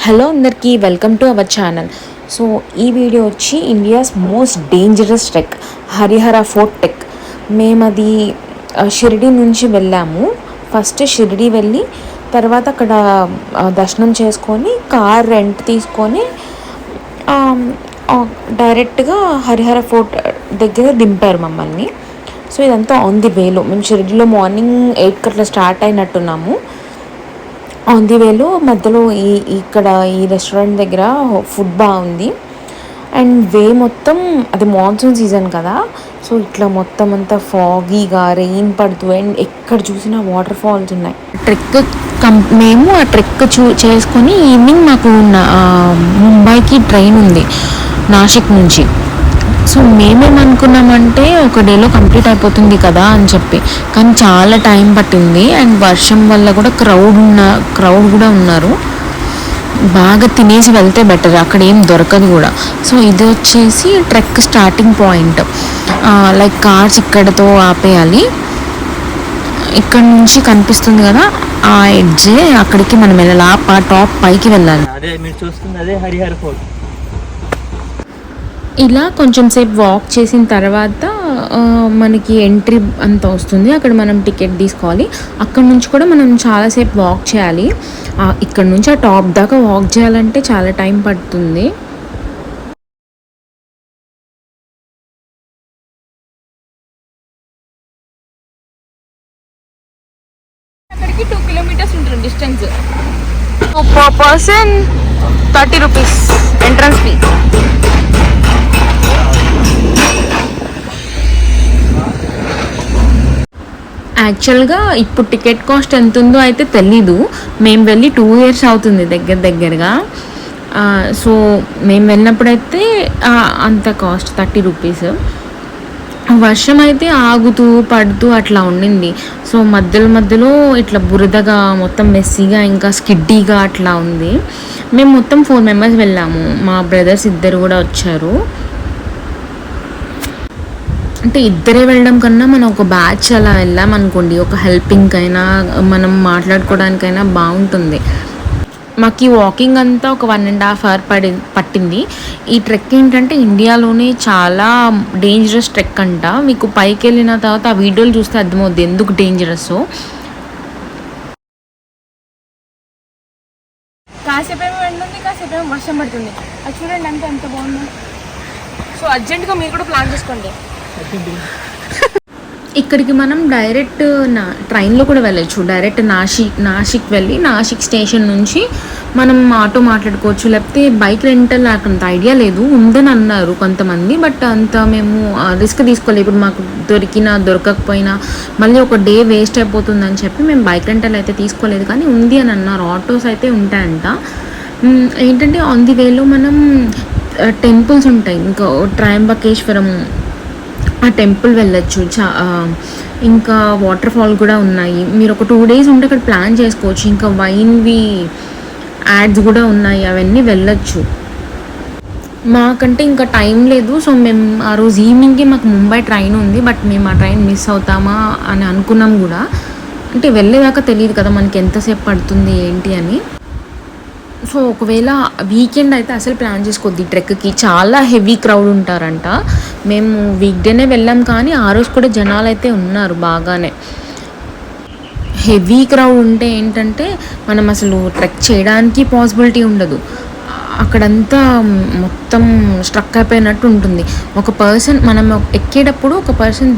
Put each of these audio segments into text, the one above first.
Hello అందరికీ welcome to our channel. So ఈ video వచ్చి India's most dangerous trek Harihara fort trek. మేము అది షిరిడి నుంచి వెళ్ళాము. ఫస్ట్ షిరిడి వెళ్ళి తర్వాత అక్కడ దర్శనం చేసుకొని కార్ రెంట్ తీసుకొని డైరెక్ట్గా హరిహర ఫోర్ట్ దగ్గర దింపారు మమ్మల్ని. సో ఇదంతా ఆన్ ది వేలో, మేము షిరిడిలో మార్నింగ్ 8 అట్లా స్టార్ట్ అయినట్టున్నాము. ఆన్ ది వేలో మధ్యలో ఇక్కడ ఈ రెస్టారెంట్ దగ్గర ఫుడ్ బాగుంది. అండ్ వే మొత్తం అది మాన్సూన్ సీజన్ కదా, సో ఇట్లా మొత్తం అంతా ఫాగీగా రెయిన్ పడుతూ అండ్ ఎక్కడ చూసినా వాటర్ ఫాల్స్ ఉన్నాయి. మేము ఆ ట్రెక్ చేసుకొని ఈవినింగ్ మాకు ముంబైకి ట్రైన్ ఉంది నాసిక్ నుంచి. సో మేమేమనుకున్నామంటే ఒక డేలో కంప్లీట్ అయిపోతుంది కదా అని చెప్పి, కానీ చాలా టైం పట్టింది. అండ్ వర్షం వల్ల కూడా క్రౌడ్ కూడా ఉన్నారు. బాగా తినేసి వెళ్తే బెటర్, అక్కడ ఏం దొరకదు కూడా. సో ఇది వచ్చేసి trek starting point. Like cars ఇక్కడతో ఆపేయాలి. ఇక్కడ నుంచి కనిపిస్తుంది కదా ఆ ఎడ్జే, అక్కడికి మనం వెళ్ళాలి. ఆ టాప్ పైకి వెళ్ళాలి. అదే మీరు చూస్తుంది అదే హరిహర ఫోర్ట్. ఇలా కొంచెం సేపు వాక్ చేసిన తర్వాత మనకి ఎంట్రీ అంత వస్తుంది. అక్కడ మనం టికెట్ తీసుకోవాలి. అక్కడ నుంచి కూడా మనం చాలాసేపు వాక్ చేయాలి. ఇక్కడ నుంచి ఆ టాప్ దాకా వాక్ చేయాలంటే చాలా టైం పడుతుంది. అక్కడికి 2 కిలోమీటర్స్ ఉంటుంది distance. Per person 30 rupees entrance fee. యాక్చువల్గా ఇప్పుడు టికెట్ కాస్ట్ ఎంత ఉందో అయితే తెలీదు. మేము వెళ్ళి 2 years అవుతుంది దగ్గరగా. సో మేము వెళ్ళినప్పుడైతే అంత కాస్ట్ 30 రూపీస్. వర్షం అయితే ఆగుతూ పడుతూ అట్లా ఉండింది. సో మధ్యలో ఇట్లా బురదగా మొత్తం మెస్సీగా ఇంకా స్కిడ్డీగా అట్లా ఉంది. మేము మొత్తం 4 members వెళ్ళాము. మా బ్రదర్స్ 2 కూడా వచ్చారు. అంటే ఇద్దరే వెళ్ళడం కన్నా మనం ఒక బ్యాచ్ అలా వెళ్ళామనుకోండి, ఒక హెల్పింగ్కైనా మనం మాట్లాడుకోవడానికైనా బాగుంటుంది. మాకు ఈ వాకింగ్ అంతా ఒక 1.5 hour పట్టింది. ఈ ట్రెక్ ఏంటంటే ఇండియాలోనే చాలా డేంజరస్ ట్రెక్ అంట. మీకు పైకి వెళ్ళిన తర్వాత ఆ వీడియోలు చూస్తే అర్థమవుద్ది ఎందుకు డేంజరస్. కాసేపేమో ఎండుంది, కాసేపేమో వర్షం పడుతుంది. అది చూడండి అంతా ఎంత బాగుందో. సో అర్జెంటుగా మీరు కూడా ప్లాన్ చేసుకోండి. ఇక్కడికి మనం డైరెక్ట్ ట్రైన్లో కూడా వెళ్ళచ్చు. డైరెక్ట్ నాసిక్ వెళ్ళి నాసిక్ స్టేషన్ నుంచి మనం ఆటో మాట్లాడుకోవచ్చు, లేకపోతే బైక్ రెంటల్. నాకు అంత ఐడియా లేదు, ఉందని అన్నారు కొంతమంది, బట్ అంత మేము రిస్క్ తీసుకోలేదు. ఇప్పుడు మాకు దొరకకపోయినా మళ్ళీ ఒక డే వేస్ట్ అయిపోతుందని చెప్పి మేము బైక్ రెంటల్ అయితే తీసుకోలేదు. కానీ ఉంది అని అన్నారు, ఆటోస్ అయితే ఉంటాయంట. ఏంటంటే ఆన్ ది వేలో మనం టెంపుల్స్ ఉంటాయి. ఇంకా ట్రయంబకేశ్వరం ఆ టెంపుల్ వెళ్ళచ్చు. ఇంకా వాటర్ ఫాల్ కూడా ఉన్నాయి. మీరు ఒక 2 days ఉంటే అక్కడ ప్లాన్ చేసుకోవచ్చు. ఇంకా వైన్వి యాడ్స్ కూడా ఉన్నాయి, అవన్నీ వెళ్ళచ్చు. మాకంటే ఇంకా టైం లేదు. సో మేము ఆ రోజు ఈవినింగ్కి మాకు ముంబై ట్రైన్ ఉంది, బట్ మేము ఆ ట్రైన్ మిస్ అవుతామా అని అనుకున్నాం కూడా. అంటే వెళ్ళేదాకా తెలియదు కదా మనకి ఎంతసేపు పడుతుంది ఏంటి అని. సో ఒకవేళ వీకెండ్ అయితే అసలు ప్లాన్ చేసుకోవద్దు. ఈ ట్రెక్కి చాలా హెవీ క్రౌడ్ ఉంటారంట. మేము వీక్ డేనే వెళ్ళాం, కానీ ఆ రోజు కూడా జనాలు అయితే ఉన్నారు బాగానే. హెవీ క్రౌడ్ ఉంటే ఏంటంటే మనం అసలు ట్రెక్ చేయడానికి పాసిబిలిటీ ఉండదు. అక్కడంతా మొత్తం స్ట్రక్ అయిపోయినట్టు ఉంటుంది. ఒక పర్సన్ మనం ఎక్కేటప్పుడు ఒక పర్సన్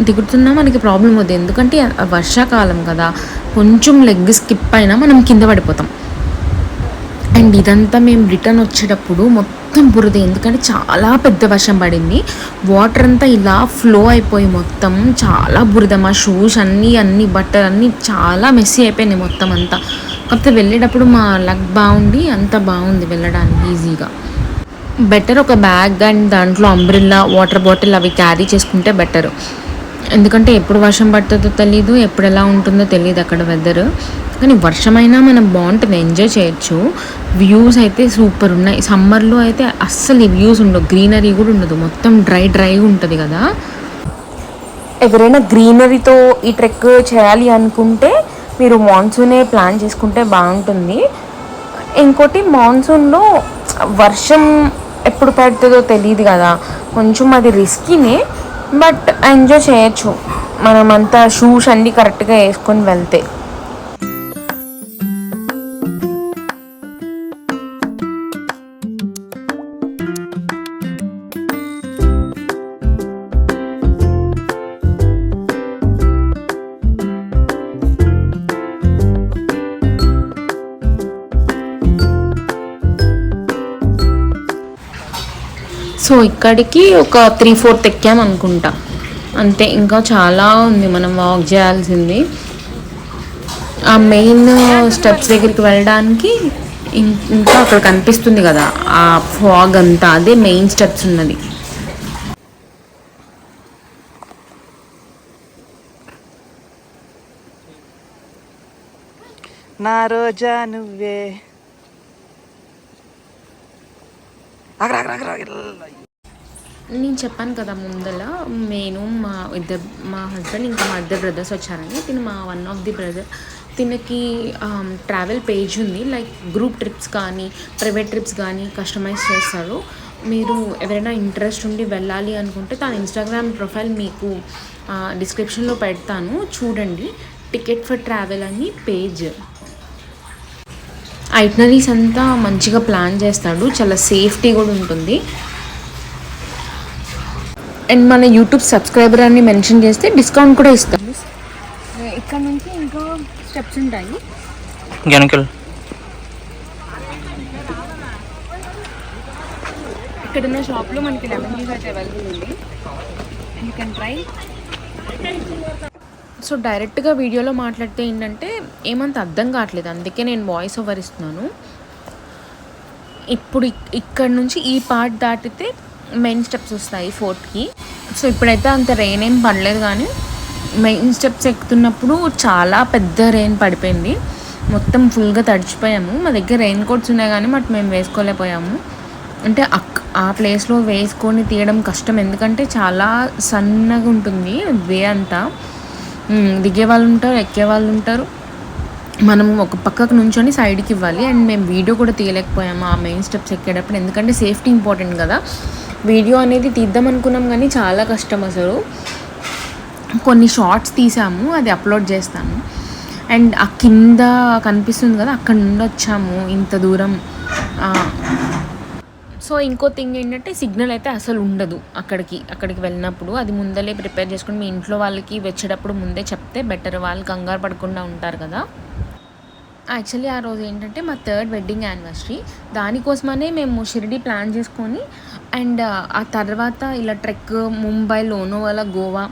దిగుతున్నా మనకి ప్రాబ్లం అవుతుంది. ఎందుకంటే వర్షాకాలం కదా, కొంచెం లెగ్ స్కిప్ అయినా మనం కింద పడిపోతాం. అండ్ ఇదంతా మేము రిటర్న్ వచ్చేటప్పుడు మొత్తం బురద, ఎందుకంటే చాలా పెద్ద వర్షం పడింది. వాటర్ అంతా ఇలా ఫ్లో అయిపోయి మొత్తం చాలా బురద. మా షూస్ అన్నీ బట్టలు అన్నీ చాలా మెస్సీ అయిపోయినాయి మొత్తం అంతా. కాకపోతే వెళ్ళేటప్పుడు మా లక్ బాగుండి అంత బాగుంది వెళ్ళడానికి ఈజీగా. బెటర్ ఒక బ్యాగ్ అండ్ దాంట్లో అంబ్రిల్లా, వాటర్ బాటిల్ అవి క్యారీ చేసుకుంటే బెటర్. ఎందుకంటే ఎప్పుడు వర్షం పడుతుందో తెలీదు, ఎప్పుడు ఎలా ఉంటుందో తెలియదు అక్కడ వెదర్. కానీ వర్షమైనా మనం బాగుంటుంది, ఎంజాయ్ చేయొచ్చు. వ్యూస్ అయితే సూపర్ ఉన్నాయి. సమ్మర్లో అయితే అస్సలు ఈ వ్యూస్ ఉండవు, గ్రీనరీ కూడా ఉండదు, మొత్తం డ్రైగా ఉంటుంది కదా. ఎవరైనా గ్రీనరీతో ఈ ట్రెక్ చేయాలి అనుకుంటే మీరు మాన్సూనే ప్లాన్ చేసుకుంటే బాగుంటుంది. ఇంకోటి మాన్సూన్లో వర్షం ఎప్పుడు పడుతుందో తెలియదు కదా, కొంచెం అది రిస్కీనే, బట్ ఎంజాయ్ చేయొచ్చు మనమంతా షూస్ అన్నీ కరెక్ట్గా వేసుకొని వెళ్తే. సో ఇక్కడికి ఒక 3/4 ఎక్కాం అనుకుంటా, అంతే. ఇంకా చాలా ఉంది మనం వాక్ చేయాల్సింది. ఆ మెయిన్ స్టెప్స్ దగ్గరికి వెళ్ళడానికి ఇంకా అక్కడ కనిపిస్తుంది కదా ఆ ఫాగ్ అంతా, అదే మెయిన్ స్టెప్స్ ఉన్నది. నా రోజా నువ్వే. నేను చెప్పాను కదా ముందల, నేను మా హస్బెండ్ ఇంకా మా ఇద్దరు బ్రదర్స్ వచ్చారని. తిను మా వన్ ఆఫ్ ది బ్రదర్, తినకి ట్రావెల్ పేజ్ ఉంది, లైక్ గ్రూప్ ట్రిప్స్ కానీ ప్రైవేట్ ట్రిప్స్ కానీ కస్టమైజ్ చేస్తారు. మీరు ఎవరైనా ఇంట్రెస్ట్ ఉండి వెళ్ళాలి అనుకుంటే తన ఇన్స్టాగ్రామ్ ప్రొఫైల్ మీకు డిస్క్రిప్షన్లో పెడతాను, చూడండి. టికెట్ ఫర్ ట్రావెల్ అని పేజ్. ఐటనరీస్ అంతా మంచిగా ప్లాన్ చేస్తాడు, చాలా సేఫ్టీ కూడా ఉంటుంది. అండ్ మన యూట్యూబ్ సబ్స్క్రైబర్ అని మెన్షన్ చేస్తే డిస్కౌంట్ కూడా ఇస్తాం. ఇక్కడ నుంచి ఇంకా స్టెప్స్ ఉంటాయి. ఇక్కడ ఉన్న షాప్లో మనకి లెమన్ జ్యూస్ అయితే అవైలబుల్ ఉంది, యూ కెన్ ట్రై. సో డైరెక్ట్గా వీడియోలో మాట్లాడితే ఏంటంటే ఏమంత అర్థం కావట్లేదు, అందుకే నేను వాయిస్ ఓవర్ ఇస్తున్నాను. ఇప్పుడు ఇక్కడ నుంచి ఈ పార్ట్ దాటితే మెయిన్ స్టెప్స్ వస్తాయి ఫోర్ట్కి. సో ఇప్పుడైతే అంత రెయిన్ ఏం పడలేదు, కానీ మెయిన్ స్టెప్స్ ఎక్కుతున్నప్పుడు చాలా పెద్ద రెయిన్ పడిపోయింది, మొత్తం ఫుల్గా తడిచిపోయాము. మా దగ్గర రెయిన్ కోట్స్ ఉన్నాయి కానీ బట్ మేము వేసుకోలేకపోయాము. అంటే ఆ ప్లేస్లో వేసుకొని తీయడం కష్టం, ఎందుకంటే చాలా సన్నగా ఉంటుంది వే అంతా. దిగే వాళ్ళు ఉంటారు, ఎక్కే వాళ్ళు ఉంటారు, మనం ఒక పక్కకు నుంచొని సైడ్కి ఇవ్వాలి. అండ్ మేము వీడియో కూడా తీయలేకపోయాము ఆ మెయిన్ స్టెప్స్ ఎక్కేటప్పుడు, ఎందుకంటే సేఫ్టీ ఇంపార్టెంట్ కదా. వీడియో అనేది తీద్దాం అనుకున్నాం కానీ చాలా కష్టం అసలు. కొన్ని షార్ట్స్ తీసాము, అది అప్లోడ్ చేస్తాను. అండ్ ఆ కింద కనిపిస్తుంది కదా, అక్కడ నుండి వచ్చాము ఇంత దూరం. సో ఇంకో థింగ్ ఏంటంటే సిగ్నల్ అయితే అసలు ఉండదు అక్కడికి వెళ్ళినప్పుడు. అది ముందలే ప్రిపేర్ చేసుకుని మీ ఇంట్లో వాళ్ళకి వచ్చేటప్పుడు ముందే చెప్తే బెటర్, వాళ్ళు కంగారు పడకుండా ఉంటారు కదా. యాక్చువల్లీ ఆ రోజు ఏంటంటే మా 3rd వెడ్డింగ్ యానివర్సరీ, దానికోసమనే మేము షిరిడి ప్లాన్ చేసుకొని అండ్ ఆ తర్వాత ఇలా ట్రెక్ ముంబై, లోనావాలా, గోవా,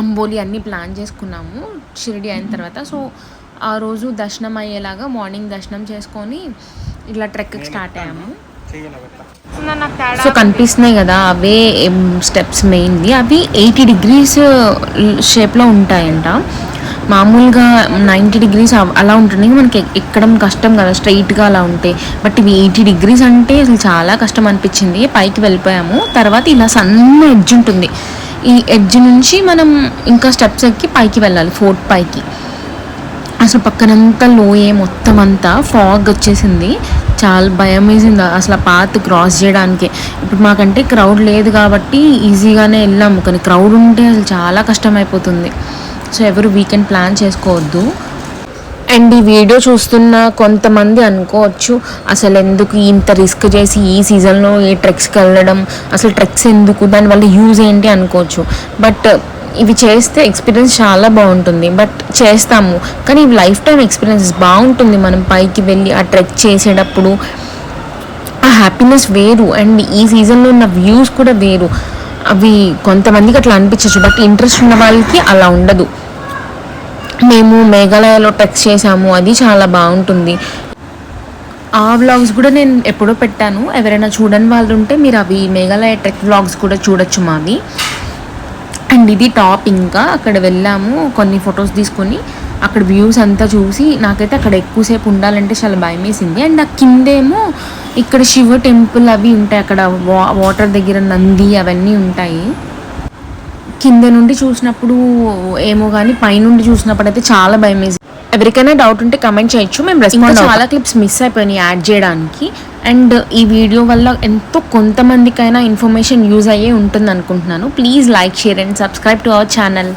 అంబోలి అన్నీ ప్లాన్ చేసుకున్నాము షిరిడి అయిన తర్వాత. సో ఆ రోజు దర్శనం అయ్యేలాగా మార్నింగ్ దర్శనం చేసుకొని ఇలా ట్రెక్కి స్టార్ట్ అయ్యాము. సో కనిపిస్తున్నాయి కదా అవే స్టెప్స్ మెయిన్వి, అవి 80 degrees షేప్లో ఉంటాయంట. మామూలుగా 90 degrees అలా ఉంటుంది, మనకి ఎక్కడం కష్టం కదా స్ట్రైట్గా అలా ఉంటే. బట్ ఇవి 80 degrees అంటే అసలు చాలా కష్టం అనిపించింది. పైకి వెళ్ళిపోయాము. తర్వాత ఇలా సన్న ఎడ్జ్ ఉంటుంది, ఈ ఎడ్జ్ నుంచి మనం ఇంకా స్టెప్స్ ఎక్కి పైకి వెళ్ళాలి, ఫోర్ట్ పైకి. అసలు పక్కనంతా లోయే, మొత్తం అంతా ఫాగ్ వచ్చేసింది, చాలా భయం వేసింది అసలు ఆ పాత్ క్రాస్ చేయడానికి. ఇప్పుడు మాకంటే క్రౌడ్ లేదు కాబట్టి ఈజీగానే వెళ్ళాము, కానీ క్రౌడ్ ఉంటే అసలు చాలా కష్టం అయిపోతుంది. సో ఎవరు వీకెండ్ ప్లాన్ చేసుకోవద్దు. అండ్ ఈ వీడియో చూస్తున్న కొంతమంది అనుకోవచ్చు అసలు ఎందుకు ఇంత రిస్క్ చేసి ఈ సీజన్లో ఈ ట్రెక్స్కి వెళ్ళడం, అసలు ట్రెక్స్ ఎందుకు, దానివల్ల యూజ్ ఏంటి అనుకోవచ్చు. బట్ ఇవి చేస్తే ఎక్స్పీరియన్స్ చాలా బాగుంటుంది. బట్ చేస్తాము కానీ ఇవి లైఫ్ టైం ఎక్స్పీరియన్స్ బాగుంటుంది. మనం పైకి వెళ్ళి ఆ ట్రెక్ చేసేటప్పుడు ఆ హ్యాపీనెస్ వేరు, అండ్ ఈ సీజన్లో ఉన్న వ్యూస్ కూడా వేరు. అవి కొంతమందికి అట్లా అనిపించవచ్చు, బట్ ఇంట్రెస్ట్ ఉన్న వాళ్ళకి అలా ఉండదు. మేము మేఘాలయలో ట్రెక్ చేసాము, అది చాలా బాగుంటుంది. ఆ వ్లాగ్స్ కూడా నేను ఎప్పుడో పెట్టాను, ఎవరైనా చూడని వాళ్ళు ఉంటే మీరు అవి మేఘాలయ ట్రెక్ వ్లాగ్స్ కూడా చూడొచ్చు మావి. అండ్ ఇది టాప్. ఇంకా అక్కడ వెళ్ళాము, కొన్ని ఫొటోస్ తీసుకొని అక్కడ వ్యూస్ అంతా చూసి నాకైతే అక్కడ ఎక్కువసేపు ఉండాలంటే చాలా భయం వేసింది. అండ్ ఆ కిందేమో ఇక్కడ శివ టెంపుల్ అవి ఉంటాయి, అక్కడ వాటర్ దగ్గర నంది అవన్నీ ఉంటాయి. కింద నుండి చూసినప్పుడు ఏమో కానీ పైనుండి చూసినప్పుడు అయితే చాలా భయం వేసింది. ఎవరికైనా డౌట్ ఉంటే కమెంట్ చేయొచ్చు, మేము రెస్పాండ్. చాలా క్లిప్స్ మిస్ అయిపోయినాయి యాడ్ చేయడానికి. అండ్ ఈ వీడియో వల్ల ఎంతో కొంతమందికైనా ఇన్ఫర్మేషన్ యూజ్ అయ్యే ఉంటుంది అనుకుంటున్నాను. Please like, share and subscribe to our channel.